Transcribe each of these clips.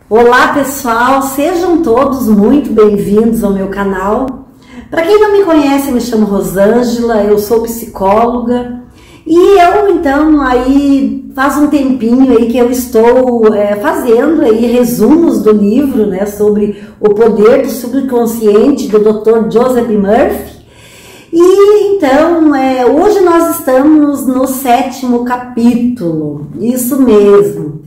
Olá pessoal, sejam todos muito bem-vindos ao meu canal. Para quem não me conhece, eu me chamo Rosângela, eu sou psicóloga e eu então aí faz um tempinho aí que eu estou fazendo aí resumos do livro, né, sobre o poder do subconsciente do Dr. Joseph Murphy. E então hoje nós estamos no 7º capítulo, isso mesmo.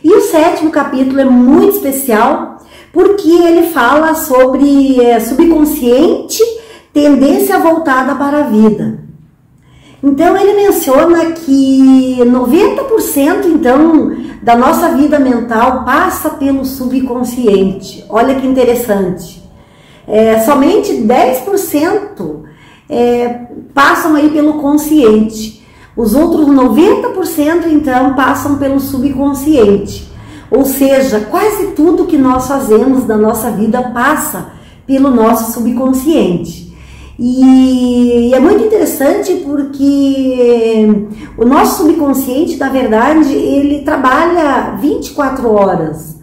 E o 7º capítulo é muito especial porque ele fala sobre subconsciente, tendência voltada para a vida. Então ele menciona que 90% então da nossa vida mental passa pelo subconsciente. Olha que interessante. Somente 10% passam aí pelo consciente. Os outros 90% então passam pelo subconsciente. Ou seja, quase tudo que nós fazemos na nossa vida passa pelo nosso subconsciente. E é muito interessante porque o nosso subconsciente, na verdade, ele trabalha 24 horas.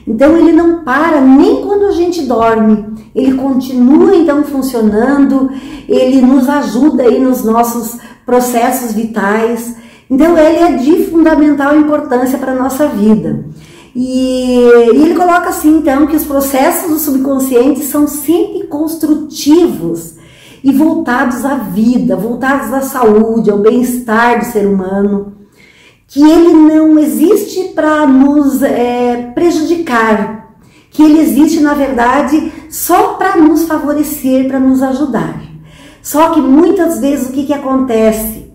Então ele não para nem quando a gente dorme. Ele continua então funcionando, ele nos ajuda aí nos nossos processos vitais. Então ele é de fundamental importância para a nossa vida. E ele coloca assim então que os processos do subconsciente são sempre construtivos e voltados à vida, voltados à saúde, ao bem-estar do ser humano, que ele não existe para nos prejudicar, que ele existe na verdade só para nos favorecer, para nos ajudar. Só que muitas vezes o que acontece?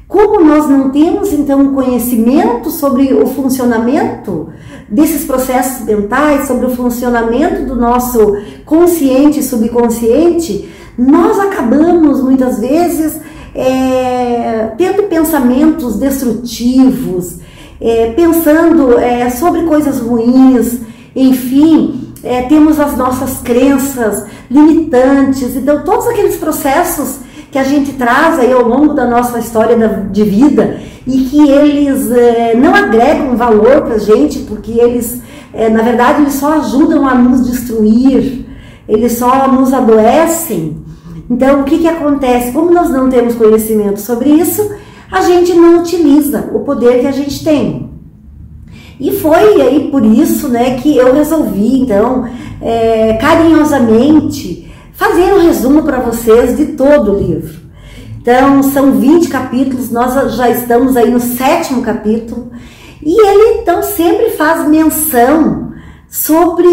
Como nós não temos então conhecimento sobre o funcionamento desses processos mentais, sobre o funcionamento do nosso consciente e subconsciente, nós acabamos muitas vezes tendo pensamentos destrutivos, pensando sobre coisas ruins, enfim, temos as nossas crenças limitantes. Então todos aqueles processos que a gente traz aí ao longo da nossa história de vida e que eles não agregam valor para a gente, porque eles, na verdade, eles só ajudam a nos destruir, eles só nos adoecem. Então, o que acontece? Como nós não temos conhecimento sobre isso, a gente não utiliza o poder que a gente tem. E foi aí por isso, né, que eu resolvi, então, carinhosamente, fazer um resumo para vocês de todo o livro. Então, são 20 capítulos, nós já estamos aí no 7º capítulo, e ele, então, sempre faz menção sobre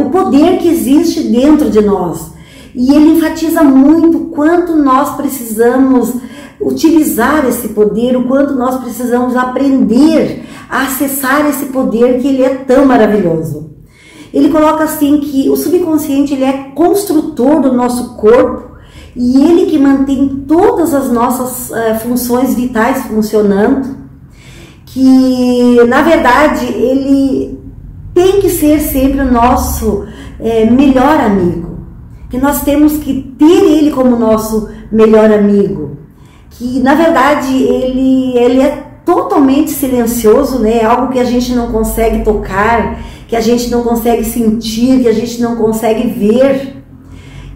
o poder que existe dentro de nós. E ele enfatiza muito o quanto nós precisamos utilizar esse poder, o quanto nós precisamos aprender a acessar esse poder que ele é tão maravilhoso. Ele coloca assim que o subconsciente ele é construtor do nosso corpo e ele que mantém todas as nossas funções vitais funcionando, que na verdade ele tem que ser sempre o nosso melhor amigo. Que nós temos que ter ele como nosso melhor amigo, que na verdade ele é totalmente silencioso, né? É algo que a gente não consegue tocar, que a gente não consegue sentir, que a gente não consegue ver.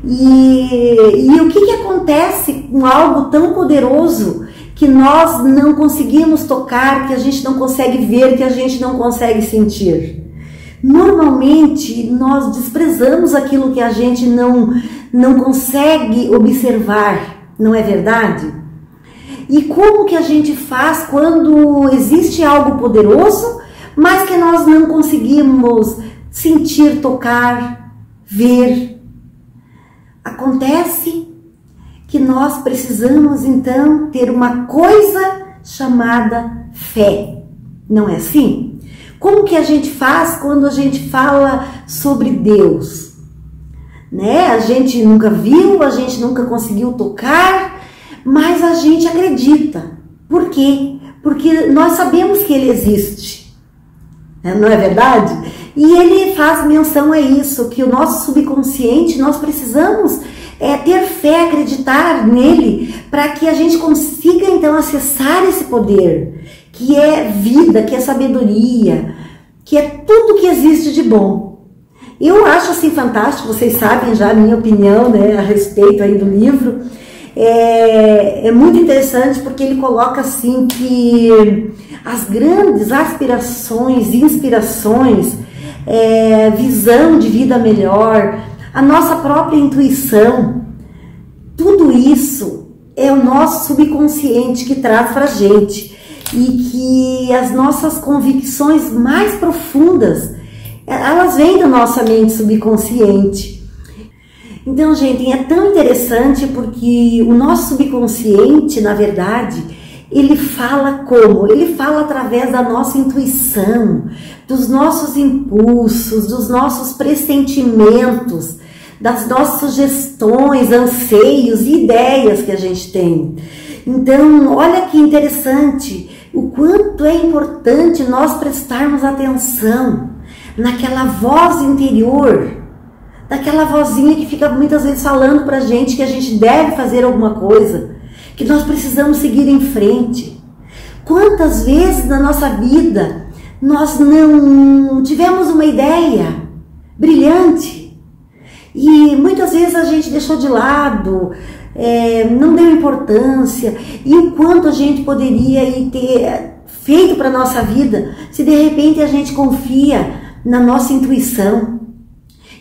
E o que acontece com algo tão poderoso que nós não conseguimos tocar, que a gente não consegue ver, que a gente não consegue sentir? Normalmente nós desprezamos aquilo que a gente não consegue observar, não é verdade? E como que a gente faz quando existe algo poderoso, mas que nós não conseguimos sentir, tocar, ver? Acontece que nós precisamos então ter uma coisa chamada fé, não é assim? Como que a gente faz quando a gente fala sobre Deus? Né? A gente nunca viu, a gente nunca conseguiu tocar, mas a gente acredita. Por quê? Porque nós sabemos que Ele existe. não é verdade? E ele faz menção a isso, que o nosso subconsciente, nós precisamos ter fé, acreditar nele, para que a gente consiga então acessar esse poder, que é vida, que é sabedoria, que é tudo que existe de bom. Eu acho assim fantástico, vocês sabem já a minha opinião, né, a respeito aí do livro. É muito interessante porque ele coloca assim que as grandes aspirações, inspirações, visão de vida melhor, a nossa própria intuição, tudo isso é o nosso subconsciente que traz para a gente, e que as nossas convicções mais profundas, elas vêm da nossa mente subconsciente. Então, gente, é tão interessante porque o nosso subconsciente, na verdade, ele fala como? Ele fala através da nossa intuição, dos nossos impulsos, dos nossos pressentimentos, das nossas sugestões, anseios e ideias que a gente tem. Então, olha que interessante o quanto é importante nós prestarmos atenção naquela voz interior, daquela vozinha que fica muitas vezes falando pra gente que a gente deve fazer alguma coisa, que nós precisamos seguir em frente. Quantas vezes na nossa vida nós não tivemos uma ideia brilhante e muitas vezes a gente deixou de lado, não deu importância, e o quanto a gente poderia ter feito para a nossa vida se de repente a gente confia na nossa intuição.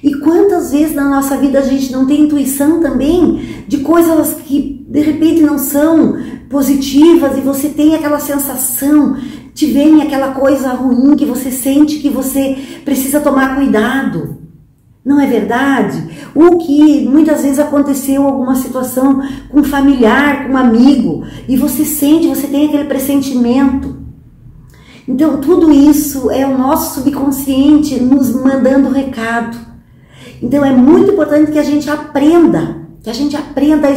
E quantas vezes na nossa vida a gente não tem intuição também de coisas que de repente não são positivas e você tem aquela sensação, te vem aquela coisa ruim que você sente que você precisa tomar cuidado. Não é verdade? O que muitas vezes aconteceu alguma situação com um familiar, com um amigo, e você sente, você tem aquele pressentimento. Então tudo isso é o nosso subconsciente nos mandando recado. Então é muito importante que a gente aprenda a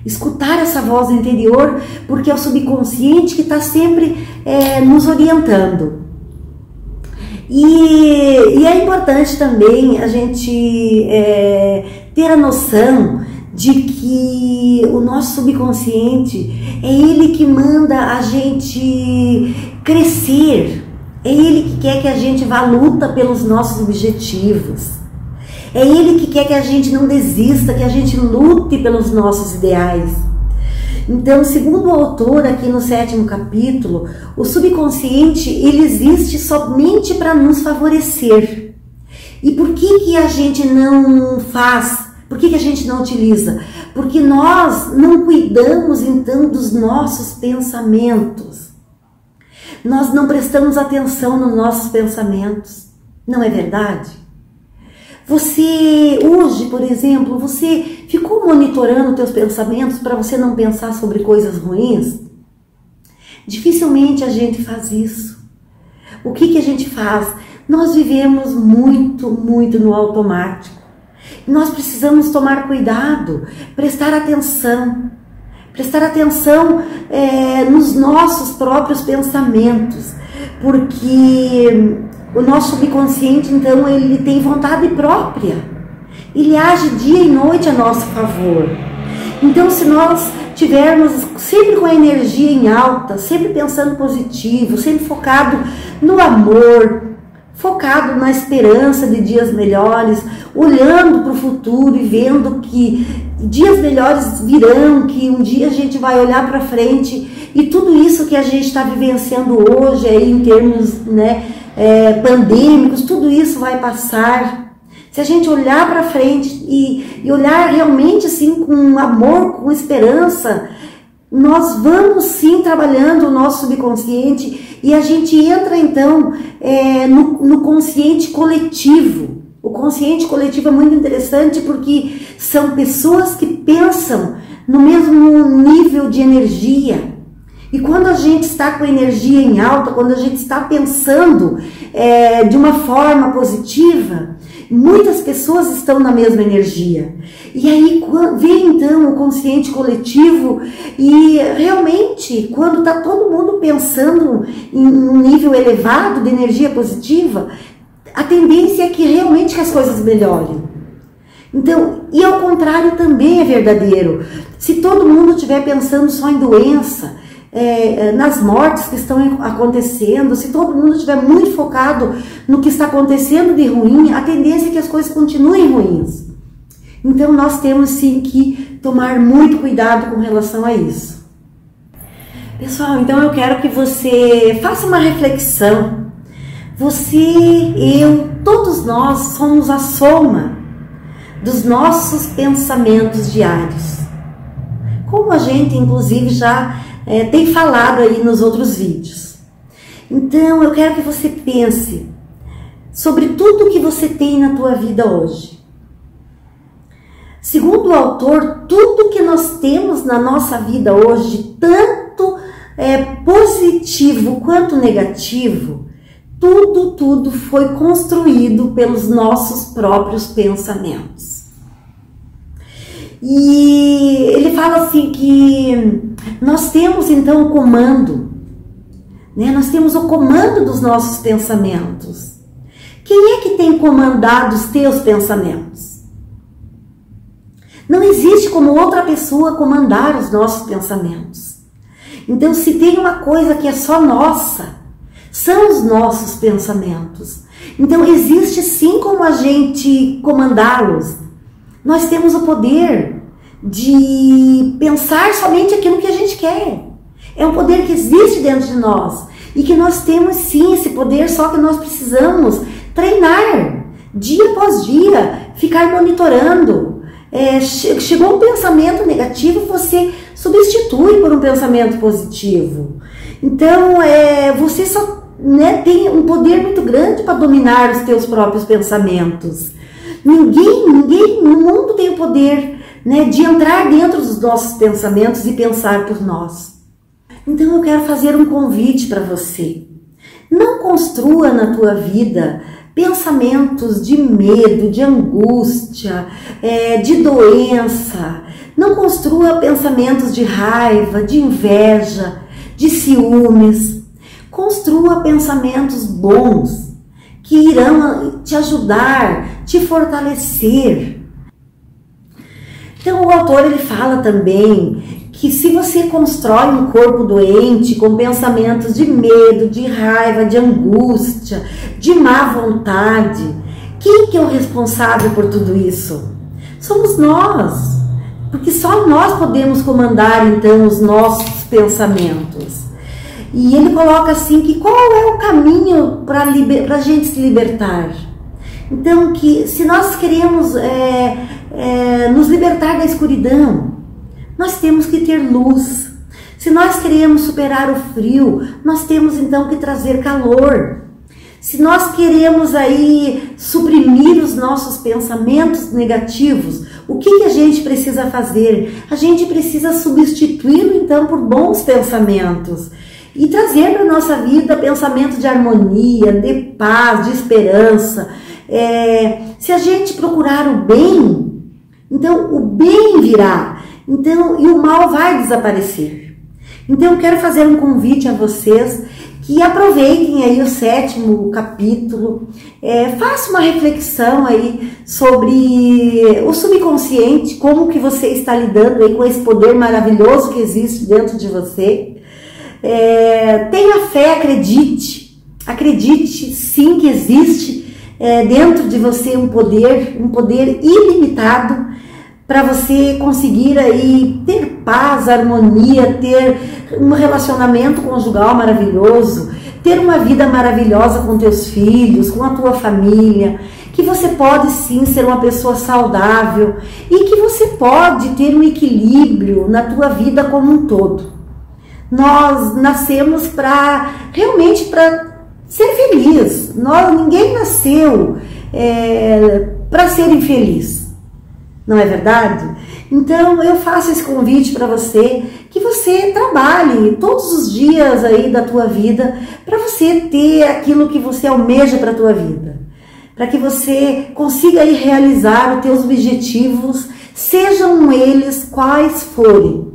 escutar essa voz interior, porque é o subconsciente que está sempre nos orientando. E é importante também a gente ter a noção de que o nosso subconsciente é ele que manda a gente crescer, é ele que quer que a gente vá à luta pelos nossos objetivos. É ele que quer que a gente não desista, que a gente lute pelos nossos ideais. Então, segundo o autor aqui no 7º capítulo, o subconsciente ele existe somente para nos favorecer. E por que a gente não faz? Por que a gente não utiliza? Porque nós não cuidamos então dos nossos pensamentos. Nós não prestamos atenção nos nossos pensamentos. Não é verdade? Você, hoje, por exemplo, você ficou monitorando teus pensamentos para você não pensar sobre coisas ruins? Dificilmente a gente faz isso. O que a gente faz? Nós vivemos muito no automático. Nós precisamos tomar cuidado, prestar atenção nos nossos próprios pensamentos, porque o nosso subconsciente, então, ele tem vontade própria. Ele age dia e noite a nosso favor. Então, se nós tivermos sempre com a energia em alta, sempre pensando positivo, sempre focado no amor, focado na esperança de dias melhores, olhando para o futuro e vendo que dias melhores virão, que um dia a gente vai olhar para frente e tudo isso que a gente está vivenciando hoje aí em termos, pandêmicos, tudo isso vai passar. Se a gente olhar para frente e olhar realmente assim com amor, com esperança, nós vamos sim trabalhando o nosso subconsciente e a gente entra então no consciente coletivo. O consciente coletivo é muito interessante porque são pessoas que pensam no mesmo nível de energia. E quando a gente está com a energia em alta, quando a gente está pensando de uma forma positiva, muitas pessoas estão na mesma energia. E aí vem então o consciente coletivo e realmente quando está todo mundo pensando em um nível elevado de energia positiva, a tendência é que realmente as coisas melhorem. Então, e ao contrário também é verdadeiro. Se todo mundo estiver pensando só em doença, nas mortes que estão acontecendo, se todo mundo estiver muito focado no que está acontecendo de ruim, a tendência é que as coisas continuem ruins. Então nós temos sim que tomar muito cuidado com relação a isso. Pessoal, então eu quero que você faça uma reflexão. Você, eu, todos nós somos a soma dos nossos pensamentos diários. Como a gente inclusive já tem falado aí nos outros vídeos. Então eu quero que você pense sobre tudo que você tem na tua vida hoje. Segundo o autor, tudo que nós temos na nossa vida hoje, tanto positivo quanto negativo, tudo foi construído pelos nossos próprios pensamentos. E ele fala assim que nós temos então o comando, né? Nós temos o comando dos nossos pensamentos. Quem é que tem comandado os teus pensamentos? Não existe como outra pessoa comandar os nossos pensamentos. Então, se tem uma coisa que é só nossa, são os nossos pensamentos. Então, existe sim como a gente comandá-los. Nós temos o poder de pensar somente aquilo que a gente quer. É um poder que existe dentro de nós. E que nós temos sim esse poder, só que nós precisamos treinar dia após dia, ficar monitorando. Chegou um pensamento negativo, você substitui por um pensamento positivo. Então, você só tem um poder muito grande para dominar os teus próprios pensamentos. Ninguém no mundo tem o poder, de entrar dentro dos nossos pensamentos e pensar por nós. Então, eu quero fazer um convite para você. Não construa na tua vida pensamentos de medo, de angústia, de doença. Não construa pensamentos de raiva, de inveja, de ciúmes. Construa pensamentos bons, que irão te ajudar, te fortalecer. Então o autor ele fala também que se você constrói um corpo doente com pensamentos de medo, de raiva, de angústia, de má vontade, quem que é o responsável por tudo isso? Somos nós, porque só nós podemos comandar então os nossos pensamentos. E ele coloca assim que qual é o caminho para a gente se libertar? Então que se nós queremos nos libertar da escuridão, nós temos que ter luz. Se nós queremos superar o frio, nós temos então que trazer calor. Se nós queremos aí suprimir os nossos pensamentos negativos, o que a gente precisa fazer? A gente precisa substituí-lo então por bons pensamentos e trazer para a nossa vida pensamentos de harmonia, de paz, de esperança. Se a gente procurar o bem, então o bem virá. Então, e o mal vai desaparecer. Então, eu quero fazer um convite a vocês que aproveitem aí o 7º capítulo, faça uma reflexão aí sobre o subconsciente, como que você está lidando aí com esse poder maravilhoso que existe dentro de você. Tenha fé, acredite sim que existe dentro de você um poder ilimitado, para você conseguir aí ter paz, harmonia, ter um relacionamento conjugal maravilhoso, ter uma vida maravilhosa com teus filhos, com a tua família, que você pode sim ser uma pessoa saudável e que você pode ter um equilíbrio na tua vida como um todo. Nós nascemos realmente para ser feliz. Ninguém nasceu para ser infeliz. Não é verdade? Então eu faço esse convite para você, que você trabalhe todos os dias aí da tua vida para você ter aquilo que você almeja para a tua vida, para que você consiga aí realizar os teus objetivos, sejam eles quais forem.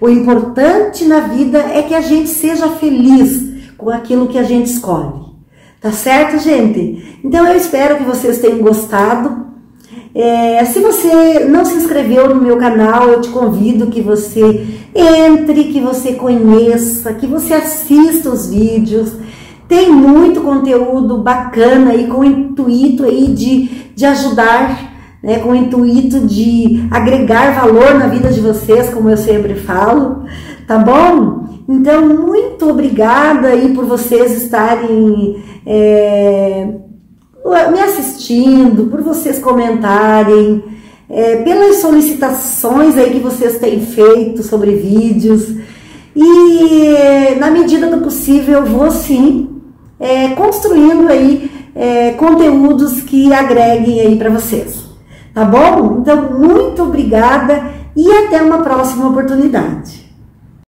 O importante na vida é que a gente seja feliz com aquilo que a gente escolhe. Tá certo, gente? Então eu espero que vocês tenham gostado. Se você não se inscreveu no meu canal, eu te convido que você entre, que você conheça, que você assista os vídeos. Tem muito conteúdo bacana aí com o intuito aí de ajudar, né, com o intuito de agregar valor na vida de vocês, como eu sempre falo, tá bom? Então, muito obrigada aí por vocês estarem me assistindo, por vocês comentarem, pelas solicitações aí que vocês têm feito sobre vídeos. E na medida do possível eu vou sim construindo aí conteúdos que agreguem aí para vocês. Tá bom? Então, muito obrigada e até uma próxima oportunidade.